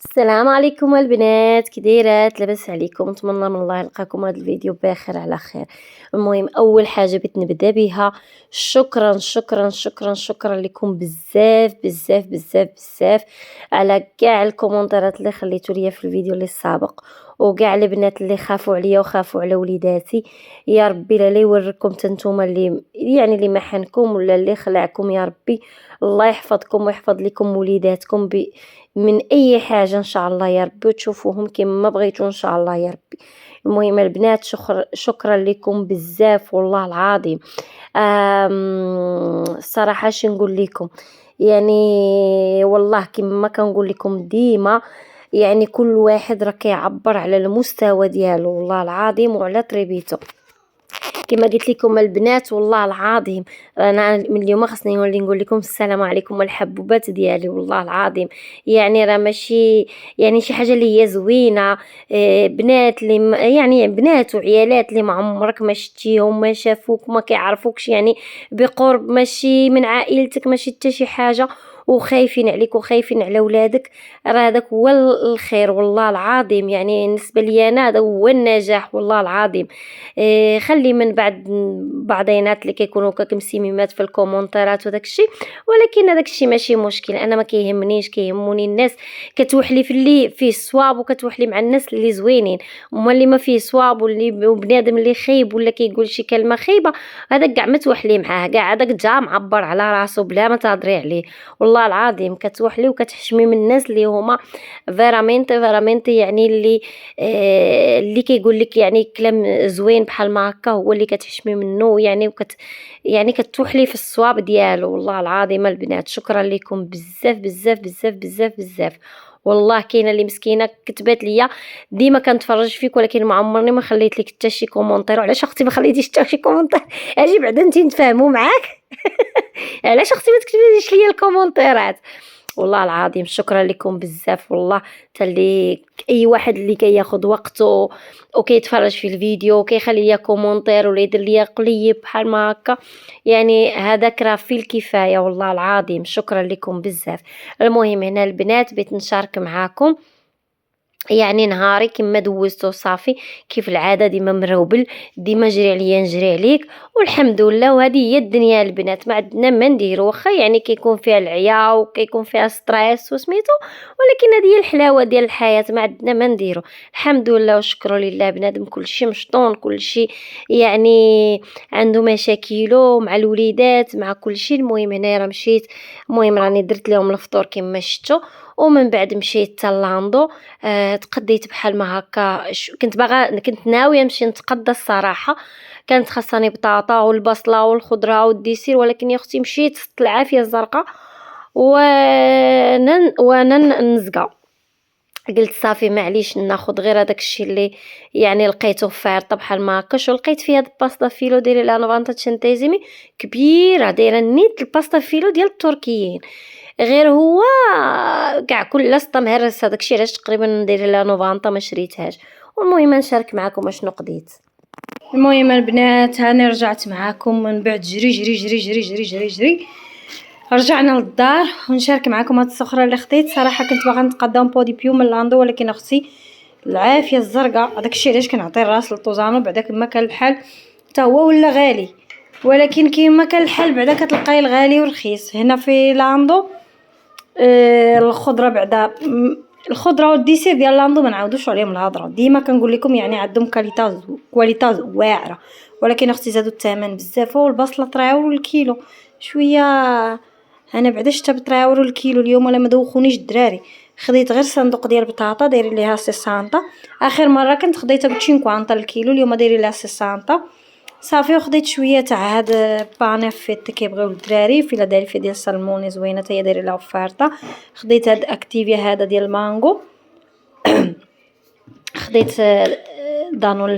السلام عليكم البنات، كي دايرات؟ لاباس عليكم؟ نتمنى من الله يلقاكم هذا الفيديو بخير على خير. المهم اول حاجه بغيت نبدا بها، شكرا شكرا شكرا شكرا لكم بزاف بزاف بزاف بزاف على كاع الكومنتات اللي خليتوا ليا في الفيديو اللي سابق، وكاع البنات اللي خافوا عليا وخافوا على وليداتي. يا ربي لا يوريكم تنتوما اللي يعني اللي محنكم ولا اللي خلعكم، يا ربي الله يحفظكم ويحفظ لكم وليداتكم من اي حاجه ان شاء الله يا ربي، وتشوفوهم كما بغيتو ان شاء الله يا ربي. المهم البنات شكرا لكم بزاف والله العظيم. الصراحه شنو نقول لكم، يعني والله كما كنقول لكم ديما، يعني كل واحد راه كيعبر على المستوى ديالو والله العظيم وعلى تربيته. كما قلت لكم البنات والله العظيم، انا من اليوم خصني نولي نقول لكم السلام عليكم الحبوبات ديالي والله العظيم. يعني راه ماشي يعني شي حاجه اللي هي زوينه. بنات اللي يعني بنات وعيالات اللي ما عمرك ما شتيهم، ما شافوك، ما كيعرفوكش يعني بقرب، ماشي من عائلتك، ماشي حتى شي حاجه، وخايفين عليك وخايفين على ولادك. راه هذاك هو الخير والله العظيم. يعني بالنسبه لي انا هذا هو النجاح والله العظيم. خلي من بعد بعضينات اللي كيكونوا كمسيميمات في الكومونتيرات وداك الشيء، ولكن هذاك الشيء ماشي مشكل، انا ما كيهمنيش، كيهموني الناس كتوحلي في اللي فيه الصواب وكتوحلي مع الناس اللي زوينين. وما اللي ما فيه صواب واللي بنادم اللي خايب ولا كيقول شي كلمه خايبه، هذاك كاع ما توحلي معاه، كاع هذاك جا معبر على راسو بلا ما تهضري عليه. والله العظيم كتوحلي وكتحشمي من الناس اللي هما فيرامنت فيرامنت، يعني اللي كيقول لك يعني كلام زوين بحال ما هكا هو اللي كتحشمي منه، يعني يعني كتوحلي في الصواب ديالو والله العظيم. البنات شكرا لكم بزاف بزاف بزاف بزاف بزاف. والله كاينه اللي مسكينه كتبات ليا ديما كنتفرج فيك، ولكن ما عمرني ما خليت لك حتى شي كومونتير. علاش اختي ما خليتيش حتى شي كومونتير؟ اجي بعدا انت نتفاهموا معاك. علاش اختي ما تكتبيش ليا الكومونتيرات؟ والله العظيم شكرا لكم بزاف والله. تاللي اي واحد اللي كياخد وقته وكيتفرج في الفيديو وكيخلي ليا كومونتير ولا يدير ليا قليب بحال ما هكا، يعني هذاك راه فيه الكفايه والله العظيم. شكرا لكم بزاف. المهم هنا البنات بغيت نشارك معاكم يعني نهاري كما دوزتو صافي كيف العاده، ديما مروبل، ديما جري عليا نجري عليك، والحمد لله. وهذه هي الدنيا البنات، ما عندنا ما نديرو، واخا يعني كيكون فيها العيا وكيكون فيها ستريس وسميتو، ولكن هذه هي الحلاوه ديال الحياه، ما عندنا ما نديرو. الحمد لله والشكر لله. بنادم كلشي مشطون، كلشي يعني عنده مشاكله مع الوليدات مع كلشي. المهم هنايا راه مشيت، المهم راني درت لهم الفطور كما شفتوا، ومن بعد مشيت حتى لاندو. تقديت بحال ما هكا، كنت ناويه نمشي نتقدى الصراحه، كانت خاصني بطاطا والبصله والخضره والديسير، ولكن يا اختي مشيت صدت العافيه الزرقاء وانا نزقه. قلت صافي معليش ناخذ غير هذاك الشيء اللي يعني لقيته فارطه بحال ما هكاش، ولقيت فيها الباستا فيلو ديري لا نوفانتا تشنتيزيمي كبيره، دايره نيت الباستا فيلو ديال التركيين. غير هو كاع كل لصطه مهرس، هذاك الشيء علاش تقريبا ندير لا نوفانتا ما شريتهاش. والمهم نشارك معكم اشنو قضيت. المهم البنات هاني رجعت معاكم من بعد جري جري جري جري جري جري جري، رجعنا للدار ونشارك معكم هاد السخره اللي خديت. صراحه كنت باغا نتقدم بودي بيو من لاندو، ولكن اختي العافيه الزرقاء هذاك الشيء علاش كنعطي الراس للطوزانو، بعدا كما كان الحال حتى هو ولا غالي، ولكن كيما كان الحال بعدا كتلقاي الغالي والرخيص هنا في لاندو. الخضره بعدا الخضره والديسير ديال لاندو ما نعاودوش عليهم الهضره، ديما كنقول لكم يعني عندهم كواليتاز واعره، ولكن اختي زادوا الثمن بزاف. والبصله 3 يورو الكيلو شويه، انا بعدا شتا ب 3 يورو الكيلو اليوم، ولا ما دوخونيش الدراري. خديت غير صندوق ديال بطاطا دايرين ليها 60، اخر مره كنت خديتها ب 50 الكيلو، اليوم دايرين لها 60 صافي. وخديت شويه تاع هاد بانيفيت كيبغيو الدراري، فيلادلفيا ديال السلموني زوينه حتى هي دايره لها اوفرطه. خديت هاد اكتيفيا هذا ديال المانغو. خديت دانون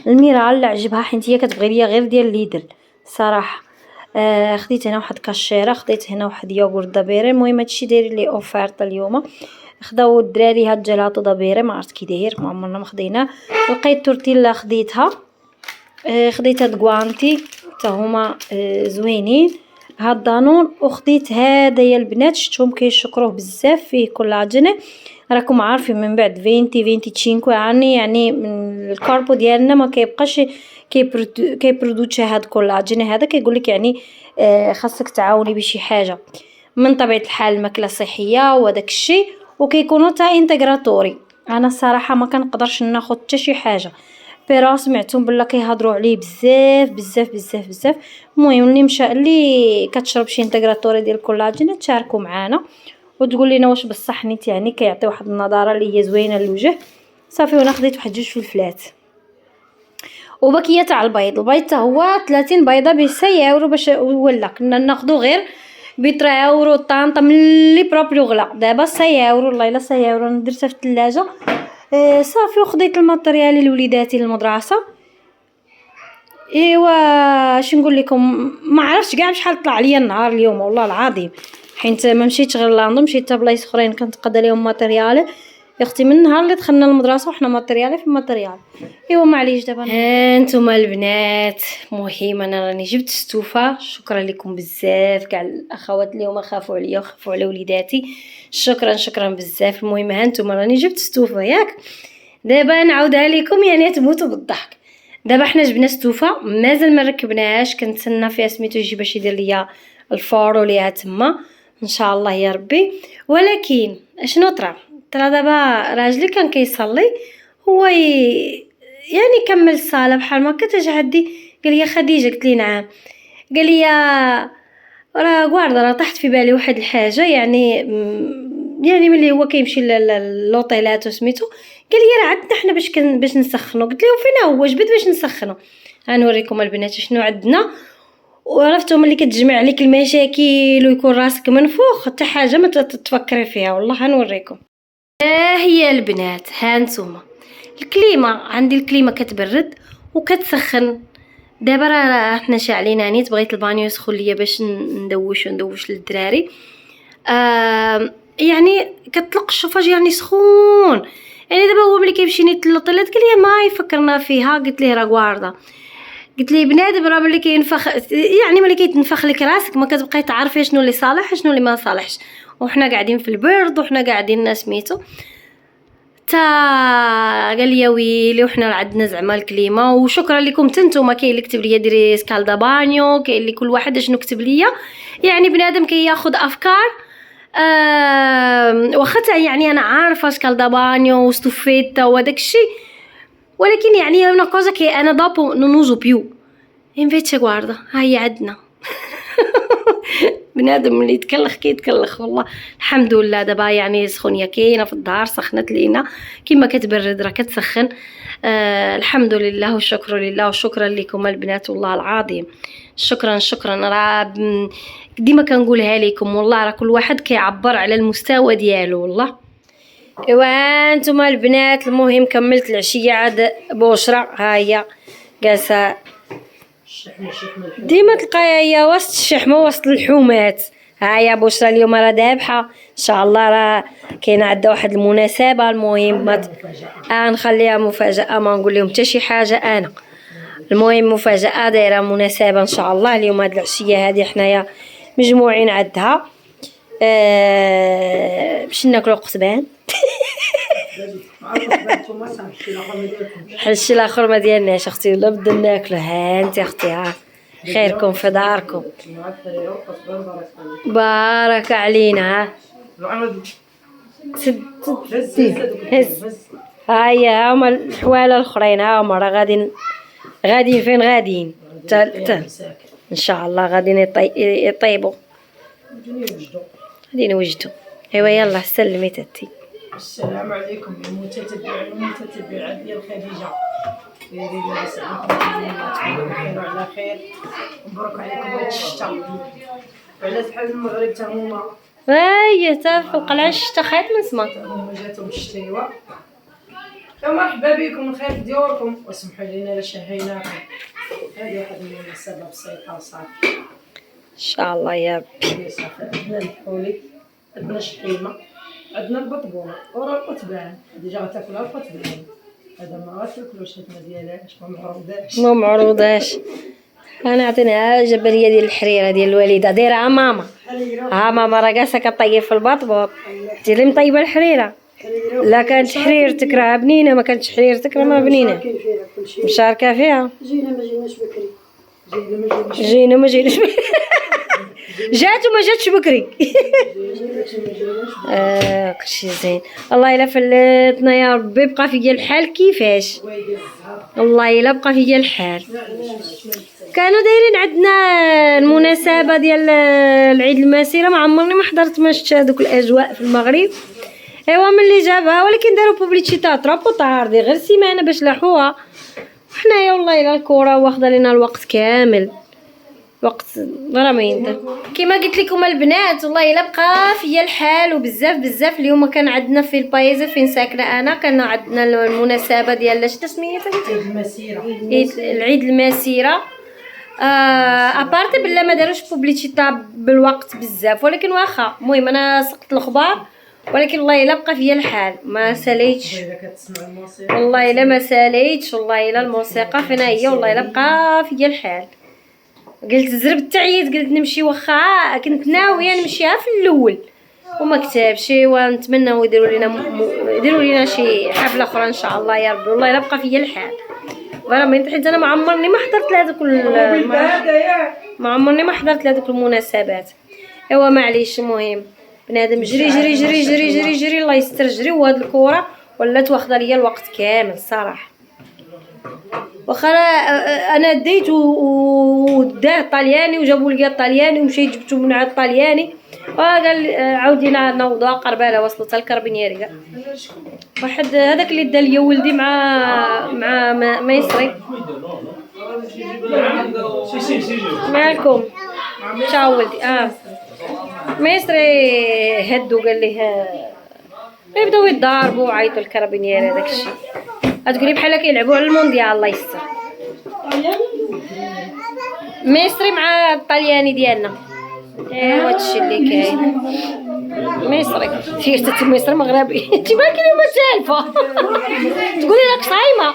الميرال اللي عجبها، حيت هي كتبغي ليا غير ديال ليدل صراحه. خديت هنا واحد كاشيره، خديت هنا واحد يوغورت دابيري. المهم هادشي داير لي اوفرطه اليوم. خداو الدراري هاد جيلاتو دابيري، ما عرفت كي داير، ما عمرنا ما خديناه. لقيت تورتيلا خديتها. خديت هاد كوانتي حتى هما زوينين. هاد الدانون وخديت هدايا البنات، شفتهم كيشكروه بزاف، فيه كولاجين. راكم عارفين من بعد 25 يعني من الكاربو ديالنا ما كيبقاش كيبرودوتشي هاد الكولاجين هذا، كيقول لك يعني خاصك تعاوني بشي حاجه. من طبيعه الحال الماكله صحيه وداك الشيء، وكيكونوا تا انتغراتوري. انا الصراحه ما كنقدرش ناخذ حتى شي حاجه، بيرا سمعتهم بلا كيهضروا عليه بزاف بزاف بزاف بزاف. المهم اللي كتشرب شي انتغراتوري ديال الكولاجين تشاركوا معنا وتقول لنا واش بصح نيت يعني كيعطي واحد النضاره اللي هي زوينه للوجه. صافي وانا خديت واحد 2 فلفلات وباكيه تاع البيض حتى هو 30 بيضه ب 6 يورو، باش ولا كنا ناخذو غير ب 3 يورو طنطا ملي بروبلي غلا. دابا 6 يورو والله الا 6 يورو. درتها في الثلاجه. صافي وخديت الماتريال لوليداتي للمدرسه. ايوا اش نقول لكم، ما عرفتش كاع شحال طلع عليا النهار اليوم والله العظيم، حيت ما مشيتش غير لاندو، مشيت حتى بلايص اخرين كنتقاد عليهم ماتريال. يا اختي من النهار اللي دخلنا المدرسه وحنا ماتريال في الماتريال. ايوا معليش دابا هانتوما البنات. مهم انا راني جبت ستوفه، شكرا لكم بزاف كاع الاخوات اللي هما خافوا عليا وخافوا على وليداتي، شكرا بزاف. المهم هانتوما راني جبت ستوفه ياك، دابا نعاودها لكم يعني تموتوا بالضحك. دابا حنا جبنا ستوفه مازال ما ركبناهاش، كنتسنى فيها سميتو يجي باش يدير ليا الفورو ليها تما ان شاء الله يا ربي. ولكن اشنو طرا دابا راجلي كان كيصلي، هو يعني كمل الصلاه بحال ما كنتش عندي. قال لي خديجه، قلت لي نعم. قال لي راه غواردا، راه طاحت في بالي واحد الحاجه يعني يعني ملي هو كيمشي للوطيلات وسميتو، قال لي راه عندنا حنا باش نسخنوا. قلت له فينا هو جبد باش نسخنوا. غنوريكم البنات شنو عندنا. وعرفتوا ملي كتجمع عليك المشاكل ويكون راسك منفوخ حتى حاجه ما تفكري فيها والله. غنوريكم. هي البنات هانتوما الكليمه عندي، الكليمه كتبرد وكتسخن. دابا راه حنا شاعلين نيت، بغيت البانيو يسخن ليا باش ندوش للدراري. يعني كتطلق الشوفاج يعني سخون. يعني دابا هو ملي كيمشي نيت للطلات قال لي ما يفكرنا فيها. قلت ليه راه غوارده، قلت ليه بنادم راه ملي كينفخ يعني ملي كيتنفخ لك راسك ما كتبقاي تعرفي شنو اللي صالح شنو اللي ما صالحش. وحنا قاعدين في البرد وحنا قاعدين سميتو تا قال لي ويلي وحنا عندنا زعما الكليمه. وشكرا لكم نتوما، كاين اللي كتب لي ديري سكالدا بانيو، كاين اللي كل واحد شنو كتب لي. يعني بنادم كياخذ افكار. واخا يعني انا عارفه سكالدا بانيو وستوفيتا وداك الشيء، ولكن يعني انا كوزا كي انا دابو نوزو بيو انفيتشي غواردا ها هي عندنا. بنادم اللي يتكلخ كيتكلخ والله. الحمد لله دابا يعني سخونيه كاينه في الدار، سخنت لينا كيما كتبرد راه كتسخن. الحمد لله والشكر لله وشكرا لكم البنات والله العظيم. شكرا راه ديما كنقولها لكم والله، راه كل واحد كيعبر على المستوى ديالو والله. ايوا انتم البنات المهم كملت العشيه عاد بشرى ها هي جالسه ديما تلقايها هي وسط الشحمه وسط الحومات. ها يا بشرى اليوم راه ذابحه ان شاء الله، راه كاينه عندها واحد المناسبه. المهم نخليها مفاجاه، ما نقول لهم حتى شي حاجه انا. المهم مفاجاه دايره مناسبه ان شاء الله اليوم. هاد العشيه هذه حنايا مجموعين عندها باش ناكلوا قزبان. الشي الاخر ما ديالناش اختي، ولا بدا ناكلو. ها انت اختي ها خيركم في داركم، بارك علينا. ها هي هما الحواله الاخرين، ها هما راه غاديين فين غاديين ان شاء الله غاديين يطيبوا غادي نوجدوا. ايوا يلا سلمي تاتي. السلام عليكم يا المتتبعات ديال خديجه. دايرين لاباس عليكم تكونوا على خير. مبروك عليكم هاد الشتا وعلى بحال المغرب تا هما. هي تا في القلعه الشتا خايت من سما هما جاتهم الشتا. ايوا مرحبا بكم الخير في ديوركم وسمحوا لينا الا شهيناكم. هذه واحد من المناسبه بسيطه وصافي ان شاء الله يا ربي. صافي عندنا الحولي، عندنا شحيمه، عندنا البطبونه وراه القطبان. خديجه غتاكلها القطبان، هذا ما غاتاكلوش، هاد ما ديالهاش ما معروضاش. انا عطيناها جبليه ديال الحريره ديال الوالده دايرها ماما. ها ماما راه جالسه كطيب في البطبوط، انت اللي مطيبه الحريره. لا كانت حريرتك راه بنينه، ما كانتش حريرتك راه ما بنينه. مشاركه فيها. جينا ما جيناش بكري. جينا ما جيناش جات وما جاتش بكري. كلشي زين. الله الا فلتنا يا ربي، بقى فيا الحال كيفاش. والله الا بقى فيا الحال. كانوا دايرين عندنا المناسبه ديال العيد المسيره، ما عمرني ما حضرت، ما شفت هذوك الاجواء في المغرب. ايوا ملي جابها، ولكن داروا بوبليسيتي طرابو طاردي غير سيمانه باش لاحوها. حنايا والله الا الكره واخده لينا الوقت كامل، وقت راه ما ينتهي. كما قلت لكم البنات، والله الا بقى فيا الحال وبزاف بزاف. اليوم كان عندنا في البايزه فين ساكنه انا، كان عندنا المناسبه ديال شنو سميتها العيد المسيره. ابارتي بلا ما داروش بوبليسيتي بالوقت بزاف، ولكن واخا المهم انا سقط الاخبار. ولكن والله الا بقى فيا الحال، ما ساليتش والله الا ما ساليتش. والله الا الموسيقى فينا هي، والله الا بقى فيا الحال. قلت زربت تعيد، قلت نمشي واخا كنت ناويه نمشيها في الاول وما كتبش. ونتمنوا يديروا لنا شي حفله اخرى ان شاء الله يا ربي. والله الا بقى فيا الحال فراه، حيت انا ما عمرني ما حضرت لهذوك ما عمرني ما حضرت لهذوك المناسبات. ايوا معليش. المهم بنادم جري جري جري جري جري جري الله يستر جري. وهاد الكره ولات واخده ليا الوقت كامل الصراحه. واخا انا ديت وداه طالياني وجابوا لي الطالياني ومشيت جبتو من عند الطالياني. قال عاودينا نوضوا قرباله وصلت الكربينيري. واحد هذاك اللي دا ليا ولدي مع ميسري. مالكم شاو ولدي؟ ميسري هدو قال ليه يبداو يضاربوا وعيطوا الكرابينير. هذاك الشيء تقولي بحال كيلعبوا على المونديال. الله يستر. ميسري مع الطلياني ديالنا. ايوا هادشي اللي كاين. ميسري سيرتي ميسري مغربي. انت بالك اليوم سالفه تقولي لك صايمه.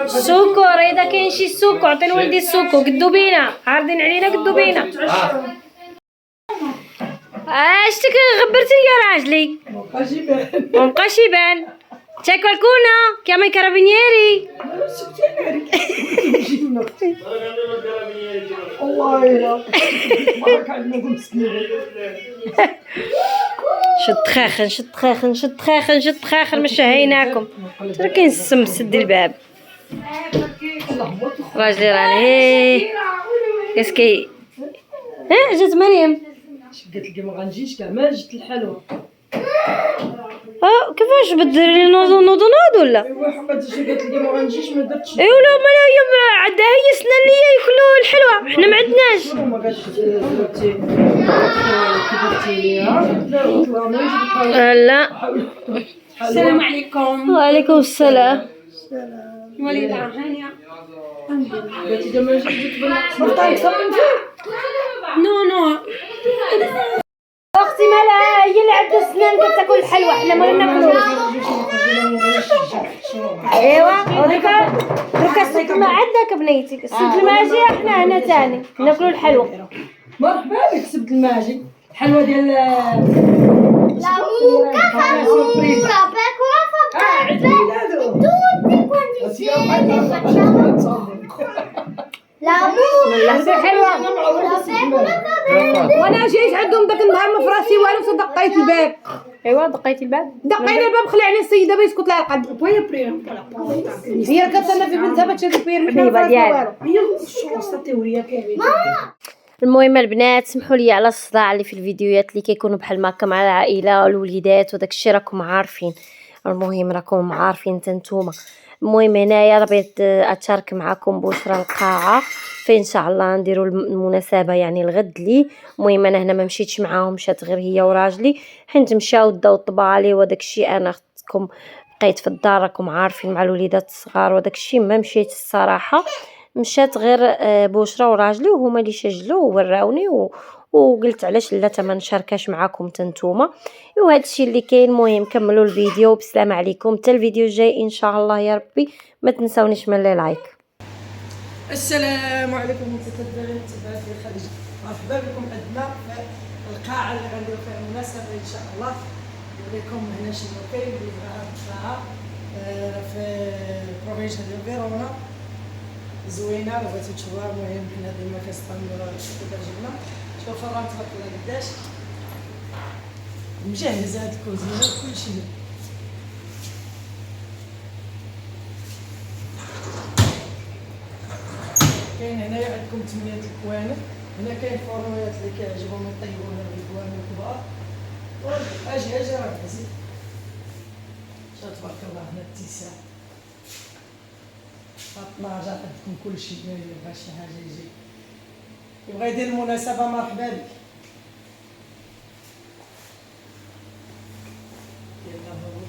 السكر اذا كاين شي سكر عطي لولدي السكر. قدو بينا عارضين علينا، قدو بينا. اشتك غبرتي يا راجلي. مابقاش يبان. تاكل كونا كما كارابينيري. شد خاخن شد خاخن شد خاخن شد خاخن مش هيناكم. ترى كاين السم. سدي الباب راجلي راني كاسكي. جات مريم قالت لي ما غنجيش كاع، ما جات الحلوه. كيفاش بديري لي نوض ولا؟ ايوا حقت قالت لي ما غنجيش، ما درتش. ايوا لا ما هي عندها هي سنان ليا ياكلوا الحلوه، حنا ما عندناش. ما قالتش درتي كيف لا. السلام عليكم. وعليكم السلام. وليدة هانيه. قالت لي ما جيت بالطايق نو اختي مالها هي اللي عندها سنان كتاكل الحلوى، حنا ما ناكلوش. ايوا دركا السد ما عندك بنيتي. السد الماجي حنا هنا ثاني ناكلوا الحلوى. مرحبا بك سبت الماجي. الحلوه ديال وانا جيت عندهم داك النهار ما فراسي والو، دقيت الباب. ايوا دقيتي الباب. دقينا الباب خلعنا السيده بيسكت لها القلب. ويا بريم هي كتسنى في بنتها باش تشوف بير الحبيبه ديالها. هي الشوصه التوريه كامله. المهم البنات سمحوا لي على الصداع اللي في الفيديوهات اللي كيكونوا بحال هكا مع العائله والوليدات وداك الشيء، راكم عارفين. المهم راكم عارفين نتوما. المهم هنايا ربيت اتشارك معكم بشرى القاعه فين ان شاء الله نديروا المناسبه يعني الغد لي. المهم انا هنا ما مشيتش معاهم، مشات غير هي وراجلي، حيت مشاو داو الطبالي وداك الشيء. انا اختكم بقيت في الدار راكم عارفين مع الوليدات الصغار وداك الشيء، ما مشيت الصراحه. مشات غير بشرى وراجلي وهما اللي شجلوا ووراوني وقلت علاش لا ما نشاركاش معاكم نتوما. وهذا الشيء اللي كاين. المهم كملوا الفيديو. بسلام عليكم حتى الفيديو الجاي ان شاء الله يا ربي. ما تنساونيش من لي لايك. السلام عليكم متتبعين متابعات ديال خديجه، مرحبا بكم عندنا في القاعه اللي غنديرو فيها المناسبه ان شاء الله. نوريكم هنا شنو كاين اللي بغاها تطلعها في البروفينسا ديال فيرونا زوينه لو بغيتو تشوفوها. المهم حنا ديما كنستعملوا كتعجبنا. شوفوا راه تبارك الله قداش مجهزه هاد الكوزينه كلشي. كاين هنايا عندكم 8 الكوانت. هنا كاين فرونيات اللي كيعجبهم يطيبوها بالكوان الكبار. اجي راه زيد تبارك الله. هنا التيسان الطناجه عندكم كلشي. اللي بغا شي حاجه يجي يبغى يدير المناسبه مرحبا بك. يلا هو